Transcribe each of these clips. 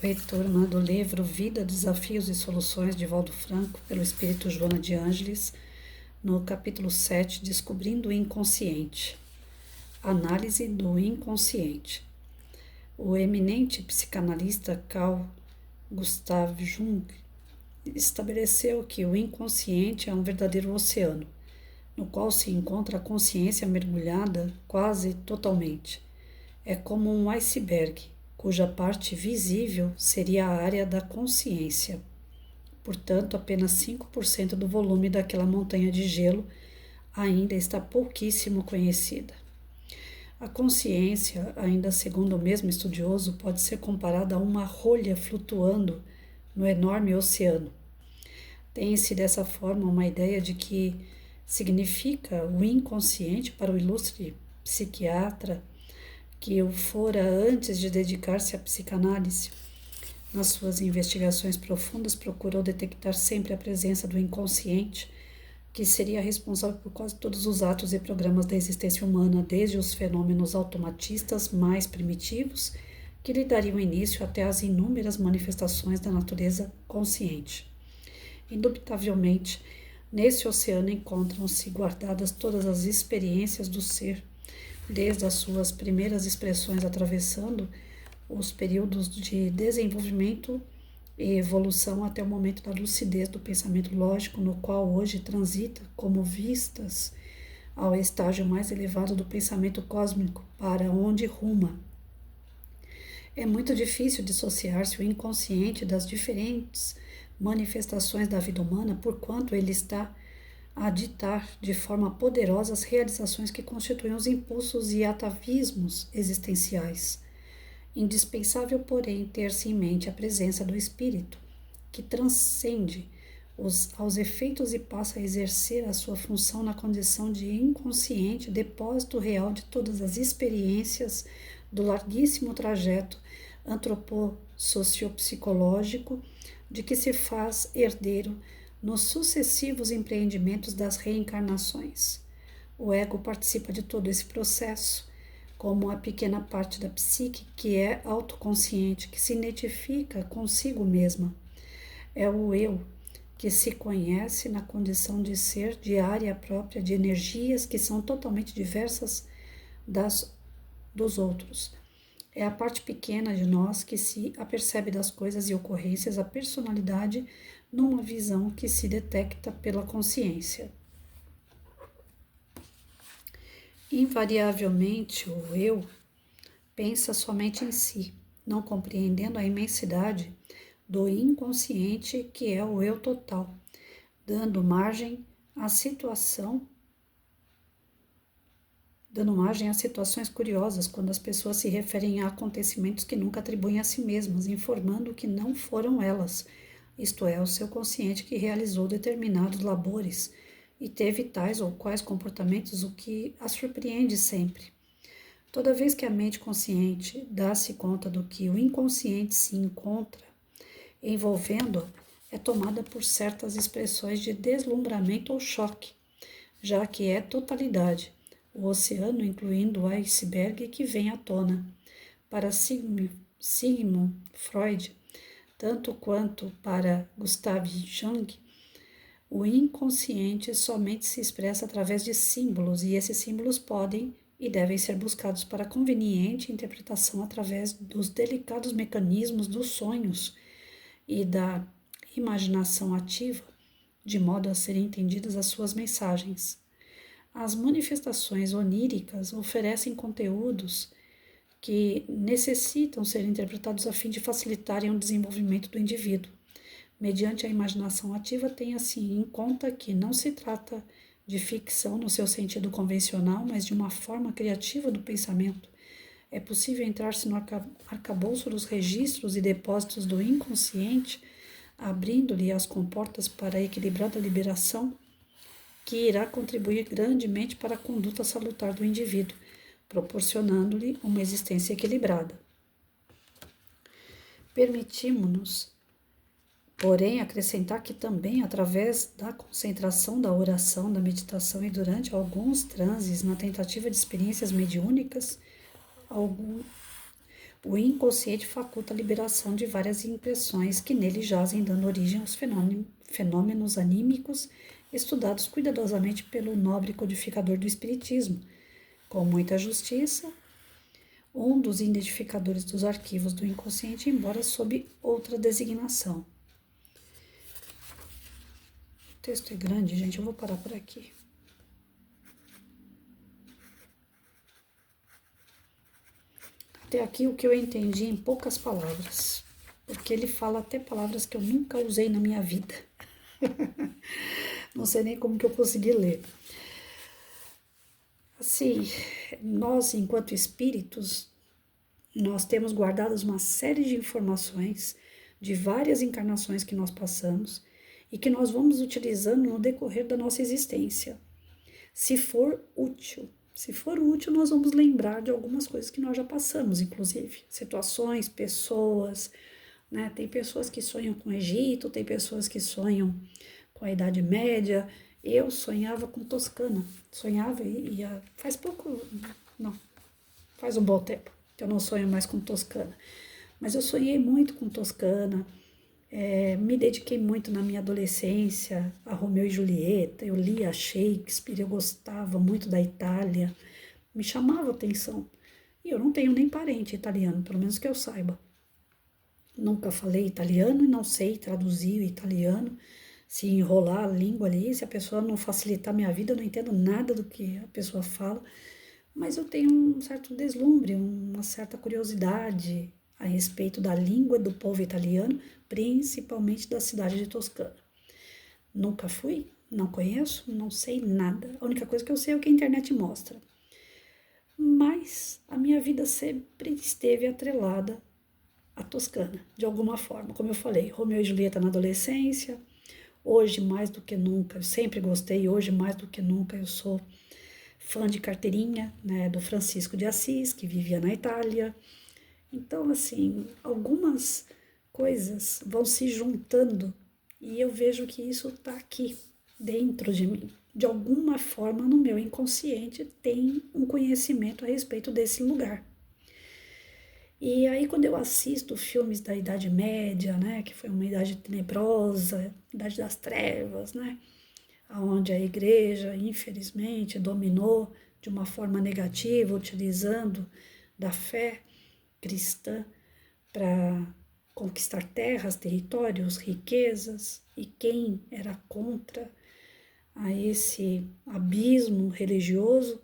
Leitura do livro Vida, Desafios e Soluções, de Valdo Franco, pelo Espírito Joana de Ângeles, no capítulo 7, Descobrindo o Inconsciente. Análise do inconsciente. O eminente psicanalista Carl Gustav Jung estabeleceu que o inconsciente é um verdadeiro oceano, no qual se encontra a consciência mergulhada quase totalmente. É como um iceberg, cuja parte visível seria a área da consciência. Portanto, apenas 5% do volume daquela montanha de gelo ainda está pouquíssimo conhecida. A consciência, ainda segundo o mesmo estudioso, pode ser comparada a uma rolha flutuando no enorme oceano. Tem-se dessa forma uma ideia de que significa o inconsciente para o ilustre psiquiatra que o fora antes de dedicar-se à psicanálise. Nas suas investigações profundas, procurou detectar sempre a presença do inconsciente, que seria responsável por quase todos os atos e programas da existência humana, desde os fenômenos automatistas mais primitivos, que lhe dariam início, até as inúmeras manifestações da natureza consciente. Indubitavelmente, nesse oceano encontram-se guardadas todas as experiências do ser, desde as suas primeiras expressões atravessando os períodos de desenvolvimento e evolução até o momento da lucidez do pensamento lógico, no qual hoje transita como vistas ao estágio mais elevado do pensamento cósmico, para onde ruma. É muito difícil dissociar-se o inconsciente das diferentes manifestações da vida humana, porquanto ele está a ditar de forma poderosa as realizações que constituem os impulsos e atavismos existenciais. Indispensável, porém, ter-se em mente a presença do espírito, que transcende aos efeitos e passa a exercer a sua função na condição de inconsciente depósito real de todas as experiências do larguíssimo trajeto antropossociopsicológico de que se faz herdeiro nos sucessivos empreendimentos das reencarnações. O ego participa de todo esse processo, como a pequena parte da psique que é autoconsciente, que se identifica consigo mesma. É o eu que se conhece na condição de ser de área própria de energias que são totalmente diversas dos outros. É a parte pequena de nós que se apercebe das coisas e ocorrências, a personalidade, numa visão que se detecta pela consciência. Invariavelmente, o eu pensa somente em si, não compreendendo a imensidade do inconsciente que é o eu total, dando margem a situações curiosas quando as pessoas se referem a acontecimentos que nunca atribuem a si mesmas, informando que não foram elas, isto é, o seu consciente que realizou determinados labores e teve tais ou quais comportamentos, o que a surpreende sempre. Toda vez que a mente consciente dá-se conta do que o inconsciente se encontra envolvendo, é tomada por certas expressões de deslumbramento ou choque, já que é totalidade, o oceano, incluindo o iceberg, que vem à tona. Para Sigmund Freud, tanto quanto para Gustav Jung, o inconsciente somente se expressa através de símbolos, e esses símbolos podem e devem ser buscados para conveniente interpretação através dos delicados mecanismos dos sonhos e da imaginação ativa, de modo a serem entendidas as suas mensagens. As manifestações oníricas oferecem conteúdos que necessitam ser interpretados a fim de facilitarem o desenvolvimento do indivíduo. Mediante a imaginação ativa, tenha assim em conta que não se trata de ficção no seu sentido convencional, mas de uma forma criativa do pensamento. É possível entrar-se no arcabouço dos registros e depósitos do inconsciente, abrindo-lhe as comportas para a equilibrada liberação, que irá contribuir grandemente para a conduta salutar do indivíduo, proporcionando-lhe uma existência equilibrada. Permitimos-nos, porém, acrescentar que também, através da concentração da oração, da meditação e durante alguns transes na tentativa de experiências mediúnicas, O inconsciente faculta a liberação de várias impressões que nele jazem, dando origem aos fenômenos anímicos estudados cuidadosamente pelo nobre codificador do Espiritismo. Com muita justiça, um dos identificadores dos arquivos do inconsciente, embora sob outra designação. O texto é grande, gente, eu vou parar por aqui. Até aqui o que eu entendi em poucas palavras, porque ele fala até palavras que eu nunca usei na minha vida. Não sei nem como que eu consegui ler. Assim, nós, enquanto espíritos, nós temos guardadas uma série de informações de várias encarnações que nós passamos e que nós vamos utilizando no decorrer da nossa existência. Se for útil, nós vamos lembrar de algumas coisas que nós já passamos, inclusive situações, pessoas, né? Tem pessoas que sonham com o Egito, tem pessoas que sonham com a Idade Média. Eu sonhava com Toscana, sonhava e faz pouco, não, faz um bom tempo que eu não sonho mais com Toscana, mas eu sonhei muito com Toscana. Me dediquei muito na minha adolescência a Romeu e Julieta, eu lia Shakespeare, eu gostava muito da Itália, me chamava atenção. E eu não tenho nem parente italiano, pelo menos que eu saiba. Nunca falei italiano e não sei traduzir o italiano. Se enrolar a língua ali, se a pessoa não facilitar minha vida, eu não entendo nada do que a pessoa fala. Mas eu tenho um certo deslumbre, uma certa curiosidade a respeito da língua do povo italiano, principalmente da cidade de Toscana. Nunca fui, não conheço, não sei nada. A única coisa que eu sei é o que a internet mostra. Mas a minha vida sempre esteve atrelada à Toscana, de alguma forma. Como eu falei, Romeu e Julieta na adolescência, hoje mais do que nunca, eu sempre gostei, hoje mais do que nunca eu sou fã de carteirinha, né, do Francisco de Assis, que vivia na Itália. Então, assim, algumas coisas vão se juntando e eu vejo que isso está aqui, dentro de mim. De alguma forma, no meu inconsciente, tem um conhecimento a respeito desse lugar. E aí, quando eu assisto filmes da Idade Média, né, que foi uma idade tenebrosa, Idade das Trevas, né, onde a igreja, infelizmente, dominou de uma forma negativa, utilizando da fé cristã para conquistar terras, territórios, riquezas, e quem era contra a esse abismo religioso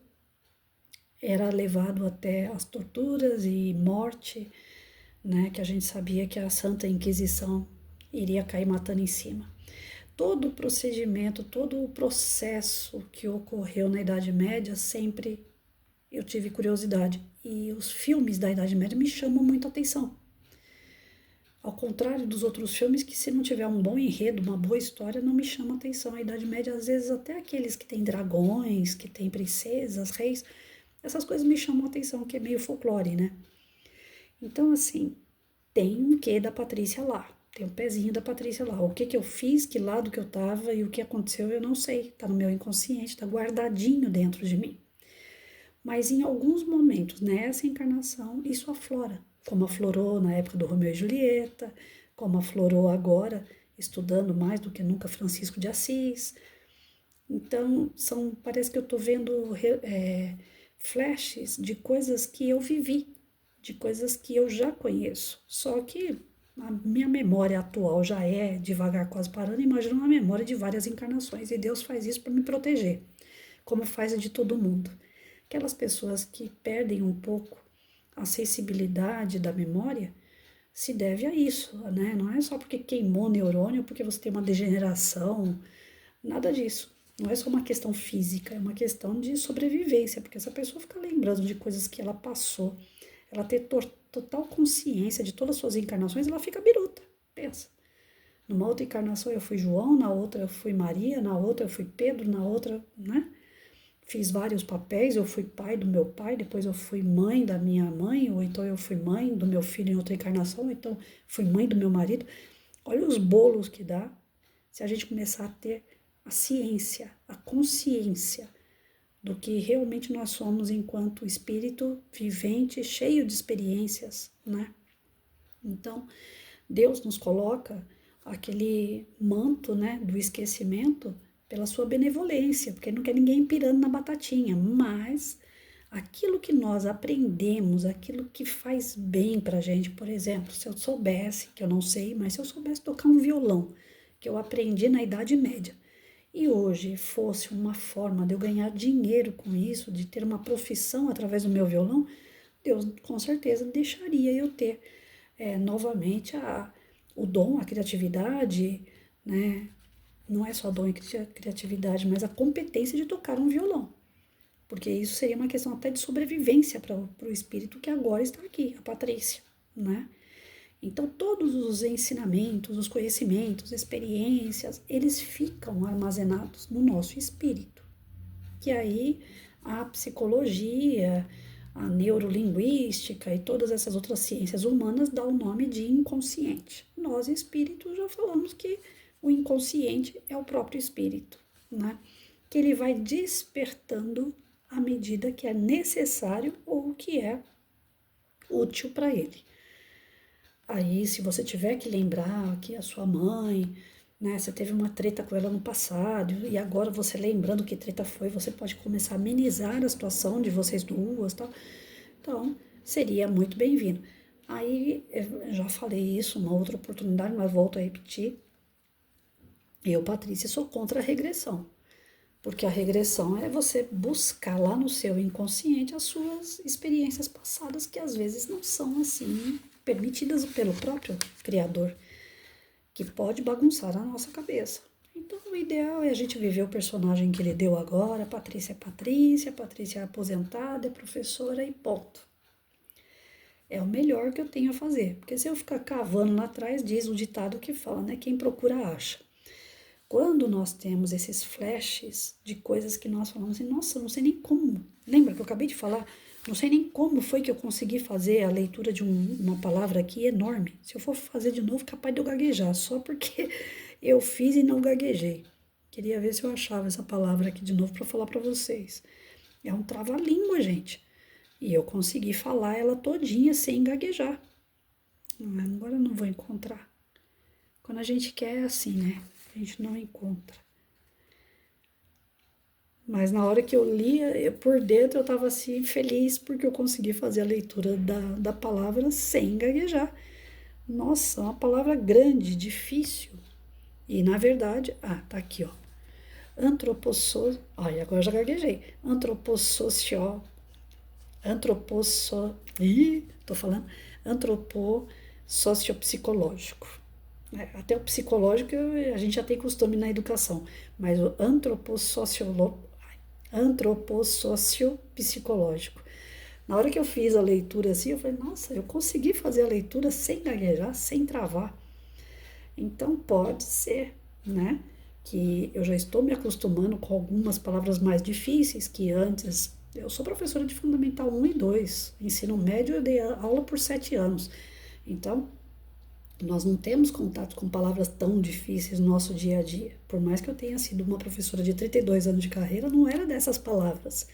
era levado até as torturas e morte, né, que a gente sabia que a Santa Inquisição iria cair matando em cima. Todo o procedimento, todo o processo que ocorreu na Idade Média, sempre eu tive curiosidade. E os filmes da Idade Média me chamam muito a atenção. Ao contrário dos outros filmes, que se não tiver um bom enredo, uma boa história, não me chama a atenção. A Idade Média, às vezes, até aqueles que têm dragões, que têm princesas, reis, essas coisas me chamam a atenção, que é meio folclore, né? Então, assim, tem um quê da Patrícia lá. Tem um pezinho da Patrícia lá. O que que eu fiz, que lado que eu tava e o que aconteceu, eu não sei. Tá no meu inconsciente, tá guardadinho dentro de mim. Mas em alguns momentos, nessa encarnação, isso aflora. Como aflorou na época do Romeu e Julieta, como aflorou agora, estudando mais do que nunca Francisco de Assis. Então, parece que eu estou vendo flashes de coisas que eu vivi, de coisas que eu já conheço. Só que a minha memória atual já é devagar, quase parando, imagina uma memória de várias encarnações. E Deus faz isso para me proteger, como faz a de todo mundo. Aquelas pessoas que perdem um pouco a sensibilidade da memória se deve a isso, né? Não é só porque queimou neurônio, porque você tem uma degeneração, nada disso. Não é só uma questão física, é uma questão de sobrevivência, porque essa pessoa fica lembrando de coisas que ela passou, ela ter total consciência de todas as suas encarnações, ela fica biruta, pensa. Numa outra encarnação eu fui João, na outra eu fui Maria, na outra eu fui Pedro, na outra, né? Fiz vários papéis, eu fui pai do meu pai, depois eu fui mãe da minha mãe, ou então eu fui mãe do meu filho em outra encarnação, ou então fui mãe do meu marido. Olha os bolos que dá se a gente começar a ter a ciência, a consciência, do que realmente nós somos enquanto espírito vivente, cheio de experiências, né? Então, Deus nos coloca aquele manto, né, do esquecimento pela sua benevolência, porque não quer ninguém pirando na batatinha, mas aquilo que nós aprendemos, aquilo que faz bem pra gente, por exemplo, se eu soubesse, que eu não sei, mas se eu soubesse tocar um violão, que eu aprendi na Idade Média, e hoje fosse uma forma de eu ganhar dinheiro com isso, de ter uma profissão através do meu violão, Deus com certeza deixaria eu ter novamente o dom, a criatividade, né? Não é só dom e criatividade, mas a competência de tocar um violão. Porque isso seria uma questão até de sobrevivência para o espírito que agora está aqui, a Patrícia, né? Então, todos os ensinamentos, os conhecimentos, experiências, eles ficam armazenados no nosso espírito. Que aí a psicologia, a neurolinguística e todas essas outras ciências humanas dão o nome de inconsciente. Nós, espíritos, já falamos que o inconsciente é o próprio espírito, né? Que ele vai despertando à medida que é necessário ou que é útil para ele. Aí, se você tiver que lembrar que a sua mãe, né, você teve uma treta com ela no passado, e agora você lembrando que treta foi, você pode começar a amenizar a situação de vocês duas, tal. Então, seria muito bem-vindo. Aí, eu já falei isso uma outra oportunidade, mas volto a repetir. Eu, Patrícia, sou contra a regressão. Porque a regressão é você buscar lá no seu inconsciente as suas experiências passadas, que às vezes não são assim permitidas pelo próprio Criador, que pode bagunçar a nossa cabeça. Então, o ideal é a gente viver o personagem que ele deu agora. Patrícia é Patrícia, Patrícia é aposentada, é professora e ponto. É o melhor que eu tenho a fazer, porque se eu ficar cavando lá atrás, diz o ditado que fala, né? Quem procura acha. Quando nós temos esses flashes de coisas que nós falamos assim, nossa, eu não sei nem como. Lembra que eu acabei de falar? Não sei nem como foi que eu consegui fazer a leitura de uma palavra aqui enorme. Se eu for fazer de novo, capaz de eu gaguejar, só porque eu fiz e não gaguejei. Queria ver se eu achava essa palavra aqui de novo para falar para vocês. É um trava-língua, gente. E eu consegui falar ela todinha sem gaguejar. Agora eu não vou encontrar. Quando a gente quer é assim, né? A gente não encontra. Mas na hora que eu lia, por dentro eu estava assim feliz porque eu consegui fazer a leitura da palavra sem gaguejar. Nossa, uma palavra grande, difícil. E na verdade, tá aqui, ó. Olha, agora eu já gaguejei. Antropopsicológico. Até o psicológico a gente já tem costume na educação, mas o antropossociopsicológico. Na hora que eu fiz a leitura assim, eu falei, nossa, eu consegui fazer a leitura sem gaguejar, sem travar. Então pode ser, né, que eu já estou me acostumando com algumas palavras mais difíceis que antes. Eu sou professora de Fundamental 1 e 2, ensino médio, eu dei aula por 7 anos. Então, nós não temos contato com palavras tão difíceis no nosso dia a dia. Por mais que eu tenha sido uma professora de 32 anos de carreira, não era dessas palavras,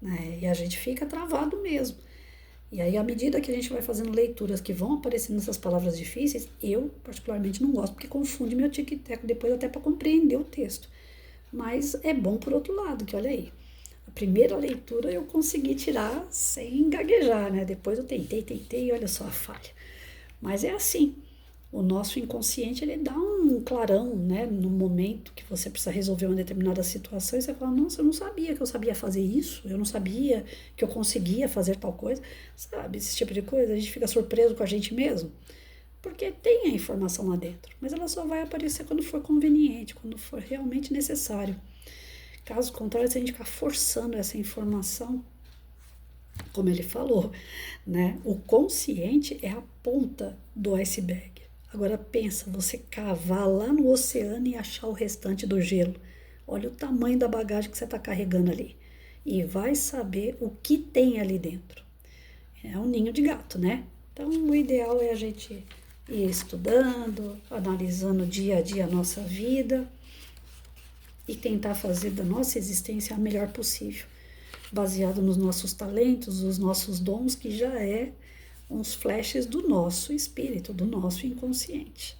né? E a gente fica travado mesmo. E aí, à medida que a gente vai fazendo leituras que vão aparecendo essas palavras difíceis, eu particularmente não gosto, porque confunde meu tic-tac depois até para compreender o texto. Mas é bom por outro lado, que olha aí. A primeira leitura eu consegui tirar sem gaguejar, né? Depois eu tentei e olha só a falha. Mas é assim. O nosso inconsciente, ele dá um clarão, né? No momento que você precisa resolver uma determinada situação, e você fala, nossa, eu não sabia que eu sabia fazer isso, eu não sabia que eu conseguia fazer tal coisa, sabe? Esse tipo de coisa, a gente fica surpreso com a gente mesmo, porque tem a informação lá dentro, mas ela só vai aparecer quando for conveniente, quando for realmente necessário. Caso contrário, se a gente ficar forçando essa informação, como ele falou, né? O consciente é a ponta do iceberg. Agora pensa, você cavar lá no oceano e achar o restante do gelo. Olha o tamanho da bagagem que você está carregando ali. E vai saber o que tem ali dentro. É um ninho de gato, né? Então o ideal é a gente ir estudando, analisando dia a dia a nossa vida e tentar fazer da nossa existência a melhor possível. baseado nos nossos talentos, os nossos dons, que já é uns flashes do nosso espírito, do nosso inconsciente.